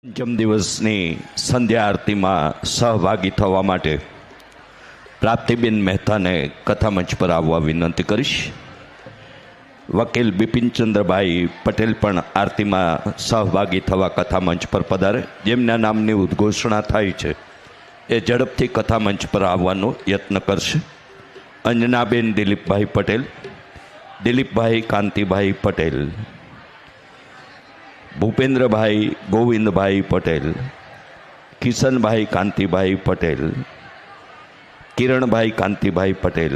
પંચમ દિવસની સંધ્યા આરતીમાં સહભાગી થવા માટે પ્રાપ્તિબેન મહેતાને કથામંચ પર આવવા વિનંતી કરીશ. વકીલ બિપિનચંદ્રભાઈ પટેલ પણ આરતીમાં સહભાગી થવા કથામંચ પર પધારે. જેમના નામની ઉદ્ઘોષણા થાય છે એ ઝડપથી કથામંચ પર આવવાનો યત્ન કરશે. અંજનાબેન દિલીપભાઈ પટેલ, દિલીપભાઈ કાંતિભાઈ પટેલ, ભૂપેન્દ્રભાઈ ગોવિંદભાઈ પટેલ, કિશનભાઈ કાંતિભાઈ પટેલ, કિરણભાઈ કાંતિભાઈ પટેલ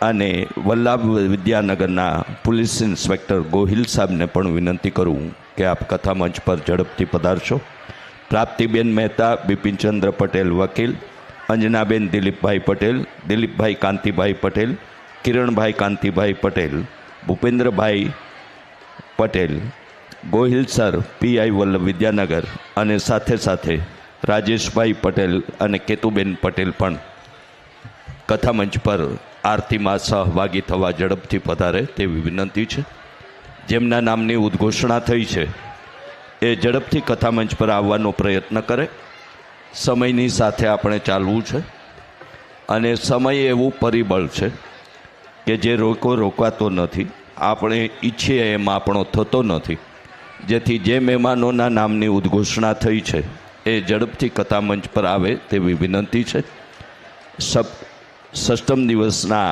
અને વલ્લભ વિદ્યાનગરના પોલીસ ઇન્સ્પેક્ટર ગોહિલ સાહેબને પણ વિનંતી કરું કે આપ કથામંચ પર ઝડપથી પધારશો. પ્રાપ્તિબેન મહેતા, બિપિનચંદ્ર પટેલ વકીલ, અંજનાબેન દિલીપભાઈ પટેલ, દિલીપભાઈ કાંતિભાઈ પટેલ, કિરણભાઈ કાંતિભાઈ પટેલ, ભૂપેન્દ્રભાઈ પટેલ, ગોહિલ સર પીઆઈ વલ્લભ વિદ્યાનગર અને સાથે સાથે રાજેશભાઈ પટેલ અને કેતુબેન પટેલ પણ કથામંચ પર આરતીમાં સહભાગી થવા ઝડપથી પધારે તેવી વિનંતી છે. જેમના નામની ઉદ્ઘોષણા થઈ છે એ ઝડપથી કથામંચ પર આવવાનો પ્રયત્ન કરે. સમયની સાથે આપણે ચાલવું છે અને સમય એવું પરિબળ છે કે જે રોકાતો નથી. આપણે ઈચ્છીએ એમ આપણો થતો નથી. જેથી જે મહેમાનોના નામની ઉદ્ઘોષણા થઈ છે એ ઝડપથી કથામંચ પર આવે તેવી વિનંતી છે. ષષ્ઠમ દિવસના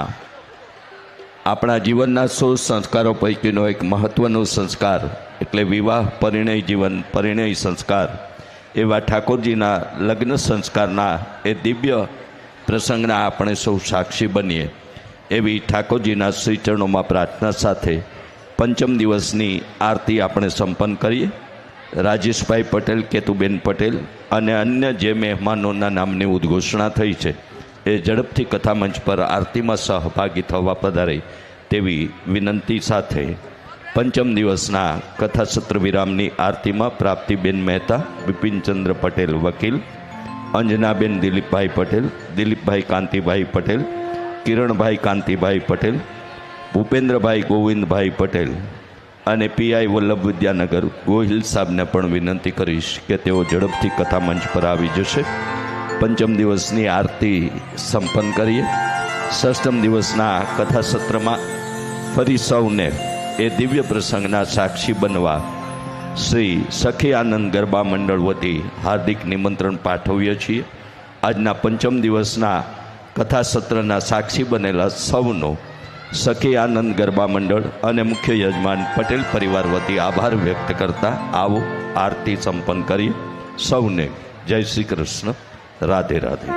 આપણા જીવનના 16 સંસ્કારો પૈકીનો એક મહત્ત્વનો સંસ્કાર એટલે વિવાહ, પરિણય જીવન, પરિણય સંસ્કાર એવા ઠાકોરજીના લગ્ન સંસ્કારના એ દિવ્ય પ્રસંગના આપણે સૌ સાક્ષી બનીએ એવી ઠાકોરજીના શ્રીચરણોમાં પ્રાર્થના સાથે પંચમ દિવસની આરતી આપણે સંપન્ન કરીએ. રાજેશભાઈ પટેલ, કેતુબેન પટેલ અને અન્ય જે મહેમાનોના નામની ઉદ્ઘોષણા થઈ છે એ ઝડપથી કથામંચ પર આરતીમાં સહભાગી થવા પધારે તેવી વિનંતી સાથે પંચમ દિવસના કથાસત્ર વિરામની આરતીમાં પ્રાપ્તિબેન મહેતા, બિપિનચંદ્ર પટેલ વકીલ, અંજનાબેન દિલીપભાઈ પટેલ, દિલીપભાઈ કાંતિભાઈ પટેલ, કિરણભાઈ કાંતિભાઈ પટેલ, ભૂપેન્દ્રભાઈ ગોવિંદભાઈ પટેલ અને પીઆઈ વલ્લભ વિદ્યાનગર ગોહિલ સાહેબને પણ વિનંતી કરીશ કે તેઓ ઝડપથી કથામંચ પર આવી જશે. પંચમ દિવસની આરતી સંપન્ન કરીએ. ષષ્ઠમ દિવસના કથાસત્રમાં ફરી સૌને એ દિવ્ય પ્રસંગના સાક્ષી બનવા શ્રી સખી આનંદ ગરબા મંડળ વતી હાર્દિક નિમંત્રણ પાઠવીએ છીએ. આજના પંચમ દિવસના કથાસત્રના સાક્ષી બનેલા સૌનો સખી આનંદ ગરબા મંડળ અને મુખ્ય યજમાન પટેલ પરિવાર વતી આભાર વ્યક્ત કરતા આવો આરતી સંપન્ન કરીએ. સૌને જય શ્રી કૃષ્ણ. રાધે રાધે.